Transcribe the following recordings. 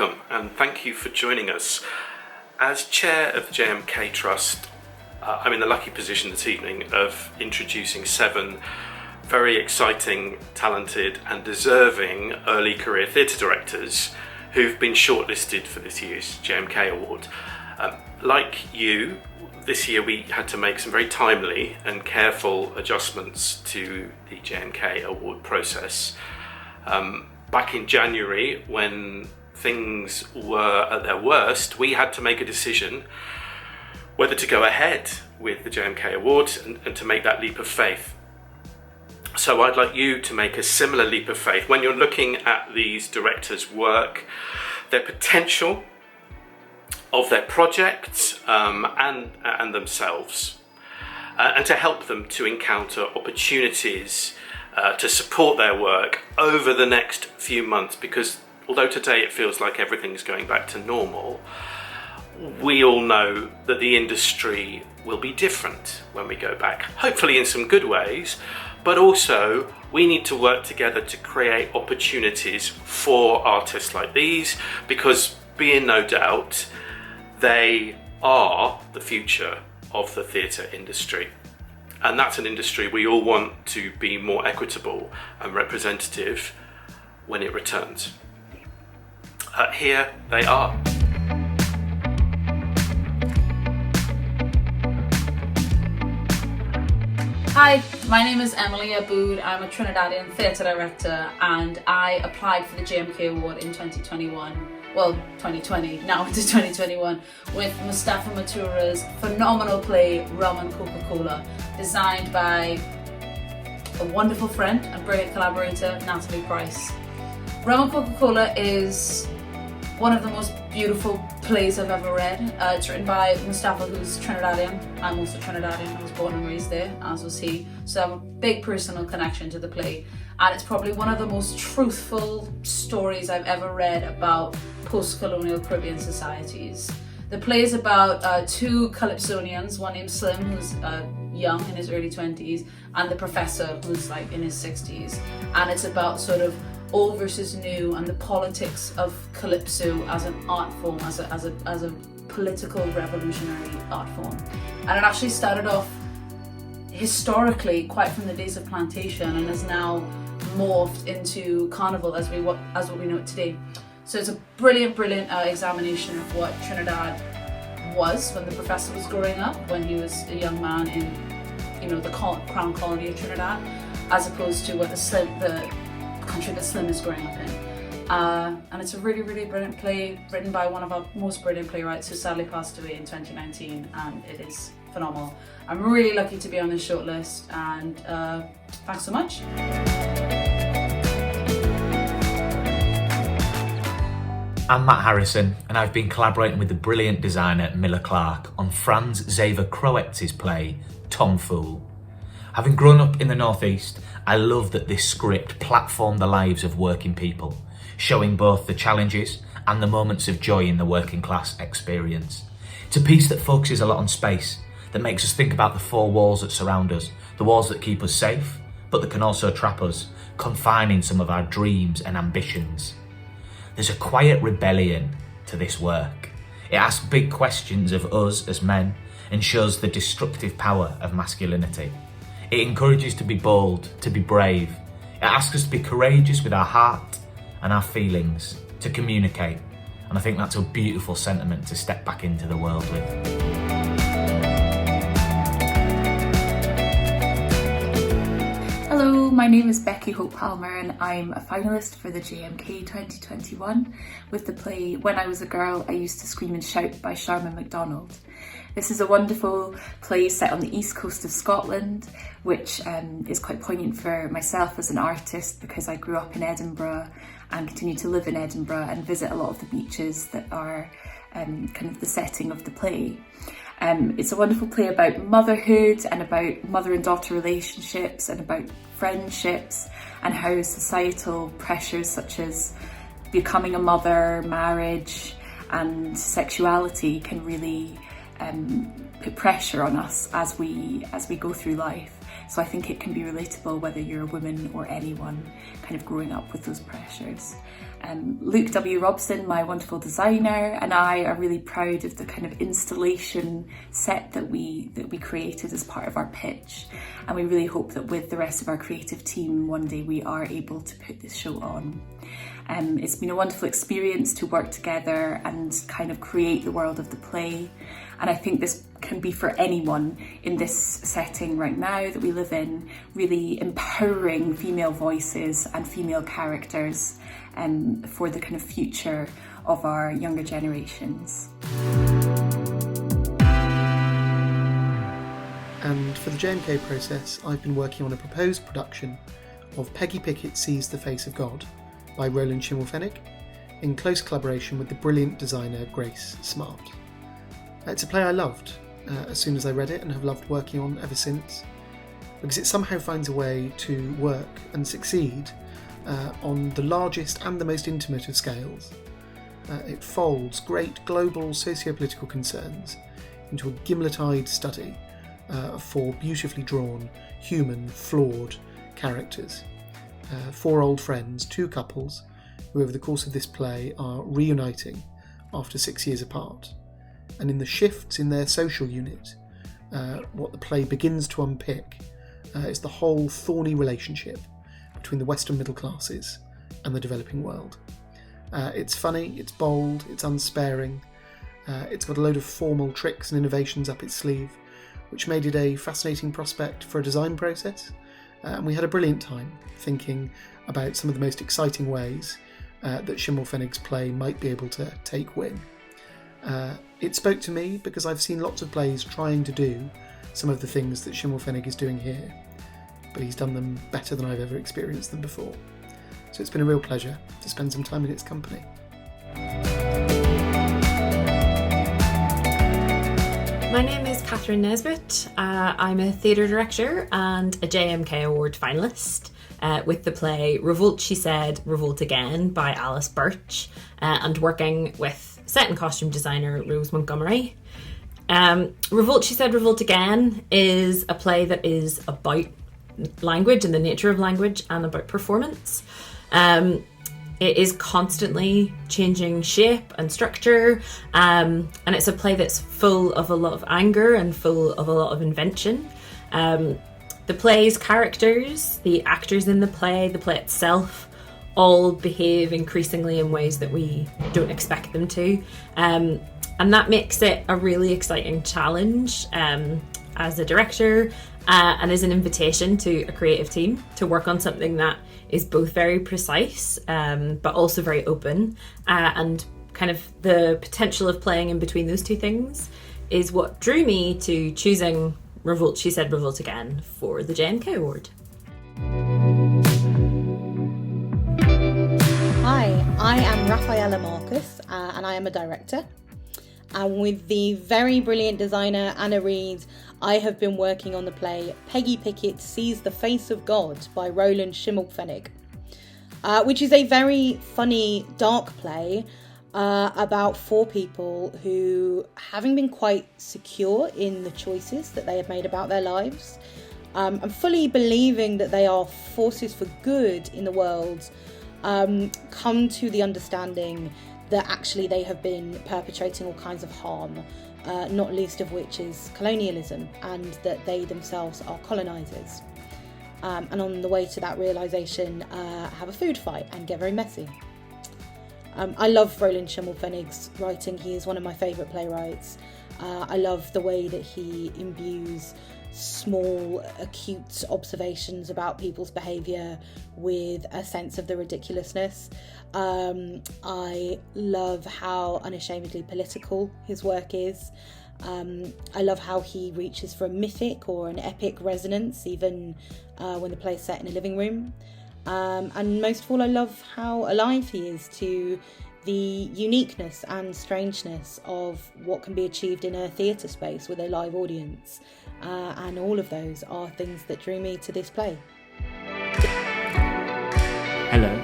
Welcome and thank you for joining us. As chair of the JMK Trust, I'm in the lucky position this evening of introducing 7 very exciting, talented and deserving early career theatre directors who've been shortlisted for this year's JMK Award. Like you, this year we had to make some very timely and careful adjustments to the JMK Award process. Back in January, when things were at their worst, we had to make a decision whether to go ahead with the JMK Award and to make that leap of faith. So I'd like you to make a similar leap of faith when you're looking at these directors' work, their potential of their projects and themselves, and to help them to encounter opportunities to support their work over the next few months, because although today it feels like everything's going back to normal, we all know that the industry will be different when we go back, hopefully in some good ways, but also we need to work together to create opportunities for artists like these, because be in no doubt, they are the future of the theatre industry. And that's an industry we all want to be more equitable and representative when it returns. Here they are. Hi, my name is Emily Aboud. I'm a Trinidadian theatre director and I applied for the JMK Award in 2021. Well, 2020, now into 2021, with Mustafa Matura's phenomenal play Rum and Coca-Cola, designed by a wonderful friend and brilliant collaborator, Natalie Price. Rum and Coca-Cola is one of the most beautiful plays I've ever read. It's written by Mustafa, who's Trinidadian. I'm also Trinidadian. I was born and raised there, as was he. So I have a big personal connection to the play. And it's probably one of the most truthful stories I've ever read about post-colonial Caribbean societies. The play is about 2 Calypsonians, one named Slim, who's young, in his early 20s, and the professor, who's like in his 60s. And it's about sort of old versus new and the politics of Calypso as an art form, as a political revolutionary art form. And it actually started off historically quite from the days of plantation and has now morphed into carnival as what we know it today. So it's a brilliant examination of what Trinidad was when the professor was growing up, when he was a young man in the crown colony of Trinidad, as opposed to what the country that Slim is growing up in. And it's a really brilliant play written by one of our most brilliant playwrights who sadly passed away in 2019, and it is phenomenal. I'm really lucky to be on this shortlist, and thanks so much. I'm Matt Harrison, and I've been collaborating with the brilliant designer Miller Clark on Franz Xaver Croetz's play Tom Fool. Having grown up in the Northeast, I love that this script platformed the lives of working people, showing both the challenges and the moments of joy in the working class experience. It's a piece that focuses a lot on space, that makes us think about the 4 walls that surround us, the walls that keep us safe, but that can also trap us, confining some of our dreams and ambitions. There's a quiet rebellion to this work. It asks big questions of us as men and shows the destructive power of masculinity. It encourages to be bold, to be brave. It asks us to be courageous with our heart and our feelings, to communicate. And I think that's a beautiful sentiment to step back into the world with. Hello, my name is Becky Hope Palmer and I'm a finalist for the JMK 2021 with the play When I Was a Girl, I Used to Scream and Shout by Sharma MacDonald. This is a wonderful play set on the east coast of Scotland, which is quite poignant for myself as an artist because I grew up in Edinburgh and continue to live in Edinburgh and visit a lot of the beaches that are kind of the setting of the play. It's a wonderful play about motherhood and about mother and daughter relationships and about friendships and how societal pressures such as becoming a mother, marriage and sexuality can really put pressure on us as we go through life. So I think it can be relatable whether you're a woman or anyone kind of growing up with those pressures. Luke W. Robson, my wonderful designer, and I are really proud of the kind of installation set that we created as part of our pitch, and we really hope that with the rest of our creative team one day we are able to put this show on. It's been a wonderful experience to work together and kind of create the world of the play, and I think this can be for anyone in this setting right now that we live in, really empowering female voices and female characters for the kind of future of our younger generations. And for the JMK process, I've been working on a proposed production of Peggy Pickett Sees the Face of God by Roland Schimmelpfennig, in close collaboration with the brilliant designer Grace Smart. It's a play I loved as soon as I read it and have loved working on ever since, because it somehow finds a way to work and succeed on the largest and the most intimate of scales. It folds great global socio-political concerns into a gimlet-eyed study of four beautifully drawn, human, flawed characters. Four old friends, two couples, who over the course of this play are reuniting after 6 years apart. And in the shifts in their social unit, what the play begins to unpick is the whole thorny relationship between the Western middle classes and the developing world. It's funny, it's bold, it's unsparing, it's got a load of formal tricks and innovations up its sleeve, which made it a fascinating prospect for a design process. And we had a brilliant time thinking about some of the most exciting ways that Schimmelpfennig's play might be able to take wing. It spoke to me because I've seen lots of plays trying to do some of the things that Schimmelpfennig is doing here, but he's done them better than I've ever experienced them before. So it's been a real pleasure to spend some time in its company. My name is Catherine Nesbitt. I'm a theatre director and a JMK Award finalist with the play Revolt She Said, Revolt Again by Alice Birch, and working with set and costume designer Rose Montgomery. Revolt She Said, Revolt Again is a play that is about language and the nature of language and about performance. It is constantly changing shape and structure, and it's a play that's full of a lot of anger and full of a lot of invention. The play's characters, the actors in the play itself, all behave increasingly in ways that we don't expect them to. And that makes it a really exciting challenge as a director and as an invitation to a creative team to work on something that is both very precise but also very open, and kind of the potential of playing in between those two things is what drew me to choosing Revolt She Said, Revolt Again for the JMK Award. Hi, I am Rafaela Marcus and I am a director. And with the very brilliant designer Anna Reid, I have been working on the play Peggy Pickett Sees the Face of God by Roland Schimmelpfennig, which is a very funny, dark play about four people who, having been quite secure in the choices that they have made about their lives, and fully believing that they are forces for good in the world, come to the understanding that actually they have been perpetrating all kinds of harm, not least of which is colonialism, and that they themselves are colonisers. And on the way to that realisation, have a food fight and get very messy. I love Roland Schimmelpfennig's writing. He is one of my favourite playwrights. I love the way that he imbues small, acute observations about people's behaviour with a sense of the ridiculousness. I love how unashamedly political his work is. I love how he reaches for a mythic or an epic resonance, even when the play's set in a living room. And most of all, I love how alive he is to the uniqueness and strangeness of what can be achieved in a theatre space with a live audience. And all of those are things that drew me to this play. Hello,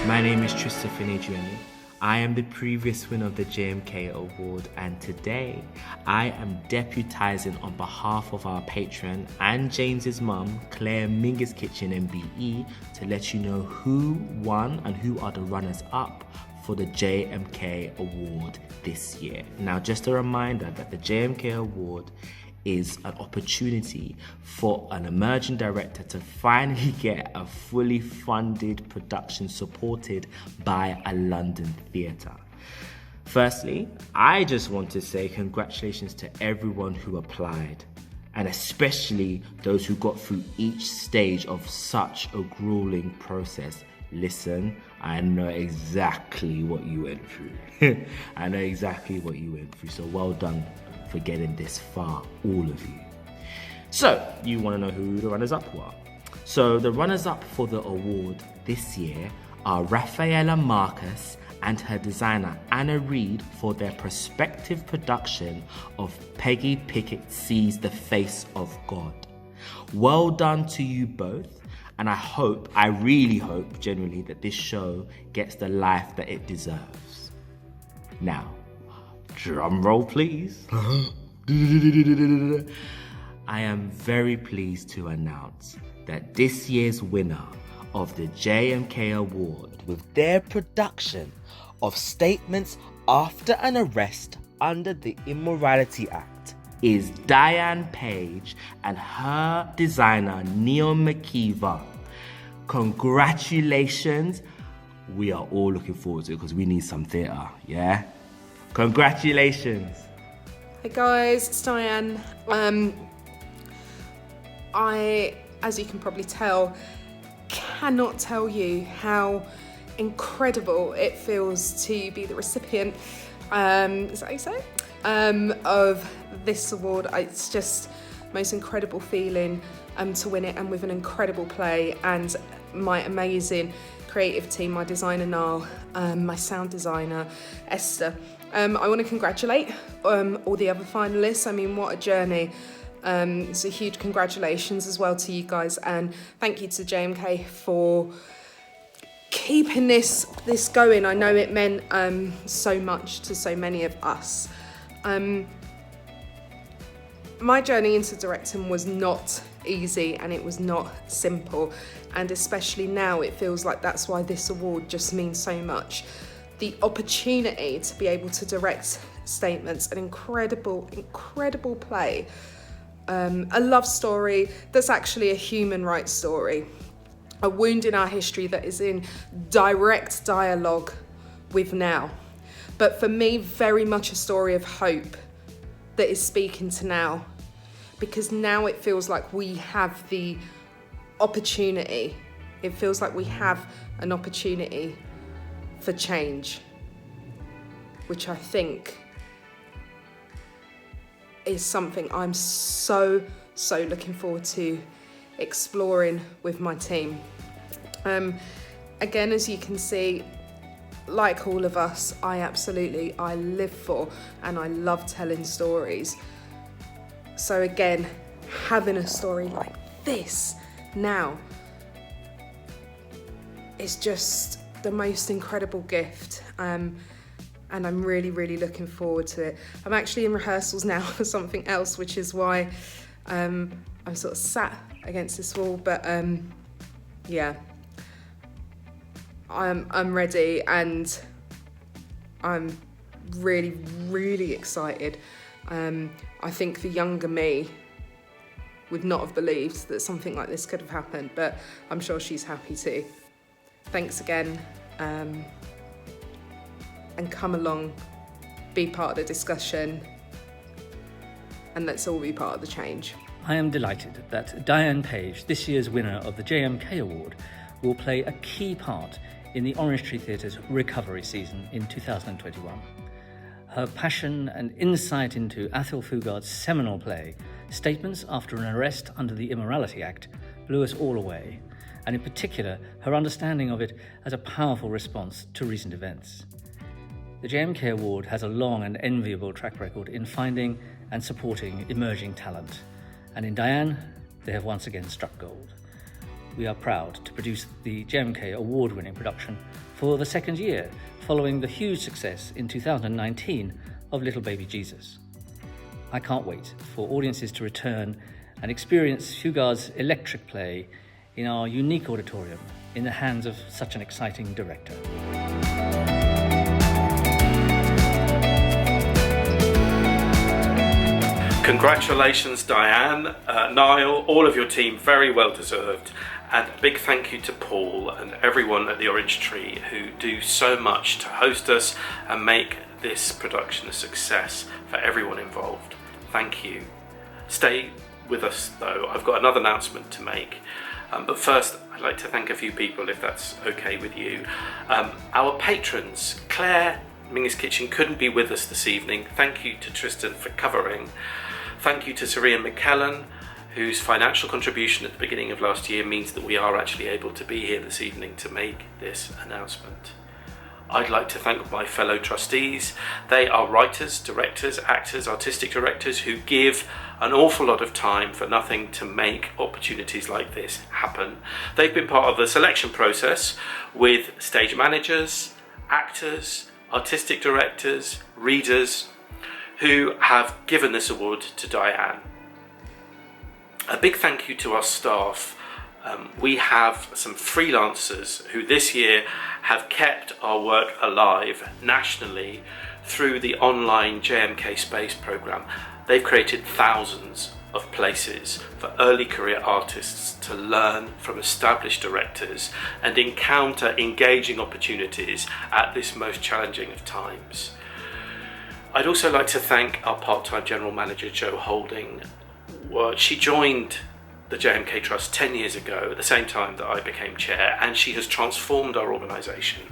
my name is Tristan Finidriani. I am the previous winner of the JMK Award, and today I am deputising on behalf of our patron and James's mum, Claire Mingus Kitchen MBE, to let you know who won and who are the runners-up for the JMK Award this year. Now, just a reminder that the JMK Award is an opportunity for an emerging director to finally get a fully funded production supported by a London theatre. Firstly, I just want to say congratulations to everyone who applied, and especially those who got through each stage of such a grueling process. Listen, I know exactly what you went through. I know exactly what you went through, so well done for getting this far, all of you. So, you want to know who the runners-up were? So, the runners-up for the award this year are Rafaela Marcus and her designer Anna Reid for their prospective production of Peggy Pickett Sees the Face of God. Well done to you both, and I really hope genuinely that this show gets the life that it deserves. Now, drum roll please. I am very pleased to announce that this year's winner of the JMK Award with their production of Statements After an Arrest under the Immorality Act is Diane Page and her designer Neil McKeever. Congratulations. We are all looking forward to it because we need some theatre, yeah? Congratulations. Hey guys, it's Diane. I, as you can probably tell, cannot tell you how incredible it feels to be the recipient, is that how you say? Of this award. It's just the most incredible feeling to win it, and with an incredible play and my amazing creative team, my designer Niall, my sound designer Esther. I want to congratulate all the other finalists. I mean, what a journey. So huge congratulations as well to you guys, and thank you to JMK for keeping this going. I know it meant so much to so many of us. My journey into directing was not easy, and it was not simple, and especially now it feels like that's why this award just means so much. The opportunity to be able to direct Statements, an incredible play, a love story that's actually a human rights story, a wound in our history that is in direct dialogue with now, but for me very much a story of hope that is speaking to now, because now it feels like we have the opportunity, it feels like we have an opportunity for change, which I think is something I'm so looking forward to exploring with my team. Again, as you can see, like all of us, I live for and I love telling stories. So again, having a story like this now is just the most incredible gift, and I'm really looking forward to it. I'm actually in rehearsals now for something else, which is why I'm sort of sat against this wall, but yeah, I'm ready, and I'm really excited. I think the younger me would not have believed that something like this could have happened, but I'm sure she's happy too. Thanks again, and come along, be part of the discussion, and let's all be part of the change. I am delighted that Diane Page, this year's winner of the JMK Award, will play a key part in the Orange Tree Theatre's recovery season in 2021. Her passion and insight into Athol Fugard's seminal play, Statements After an Arrest under the Immorality Act, blew us all away, and in particular, her understanding of it as a powerful response to recent events. The JMK Award has a long and enviable track record in finding and supporting emerging talent, and in Diane, they have once again struck gold. We are proud to produce the JMK Award-winning production for the second year, following the huge success in 2019 of Little Baby Jesus. I can't wait for audiences to return and experience Fugard's electric play in our unique auditorium in the hands of such an exciting director. Congratulations, Diane, Niall, all of your team, very well deserved. And a big thank you to Paul and everyone at the Orange Tree who do so much to host us and make this production a success for everyone involved. Thank you. Stay with us though, I've got another announcement to make. But first, I'd like to thank a few people, if that's okay with you. Our patrons, Claire, Mingus Kitchen, couldn't be with us this evening. Thank you to Tristan for covering. Thank you to Sirian McKellen, whose financial contribution at the beginning of last year means that we are actually able to be here this evening to make this announcement. I'd like to thank my fellow trustees. They are writers, directors, actors, artistic directors who give an awful lot of time for nothing to make opportunities like this happen. They've been part of the selection process with stage managers, actors, artistic directors, readers who have given this award to Diane. A big thank you to our staff. We have some freelancers who this year have kept our work alive nationally through the online JMK Space programme. They've created thousands of places for early career artists to learn from established directors and encounter engaging opportunities at this most challenging of times. I'd also like to thank our part-time General Manager, Jo Holding. She joined the JMK Trust 10 years ago at the same time that I became chair, and she has transformed our organisation.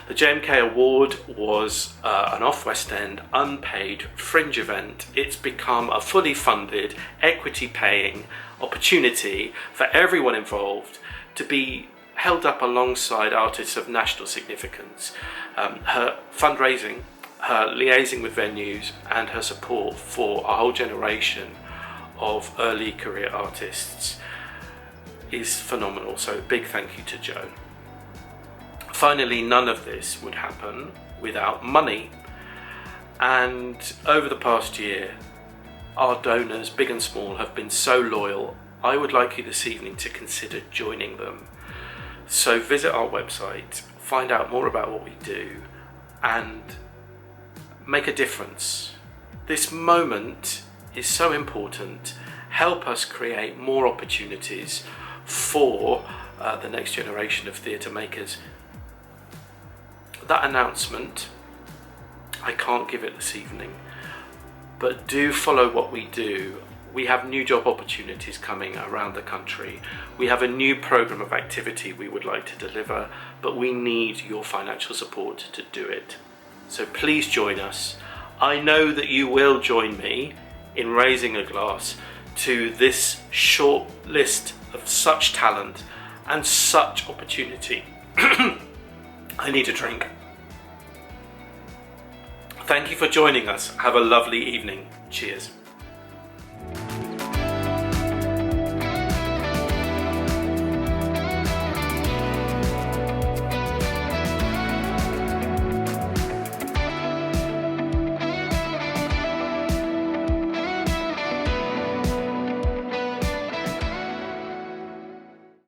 The JMK Award was an off-West End, unpaid fringe event. It's become a fully funded, equity-paying opportunity for everyone involved to be held up alongside artists of national significance. Her fundraising, her liaising with venues, and her support for a whole generation of early career artists is phenomenal, so big thank you to Jo. Finally, none of this would happen without money, and over the past year our donors, big and small, have been so loyal. I would like you this evening to consider joining them. So visit our website, find out more about what we do, and make a difference. This moment is so important. Help us create more opportunities for the next generation of theatre makers. That announcement, I can't give it this evening, but do follow what we do. We have new job opportunities coming around the country. We have a new programme of activity we would like to deliver, but we need your financial support to do it. So please join us. I know that you will join me in raising a glass to this short list of such talent and such opportunity. I need a drink. Thank you for joining us. Have a lovely evening. Cheers.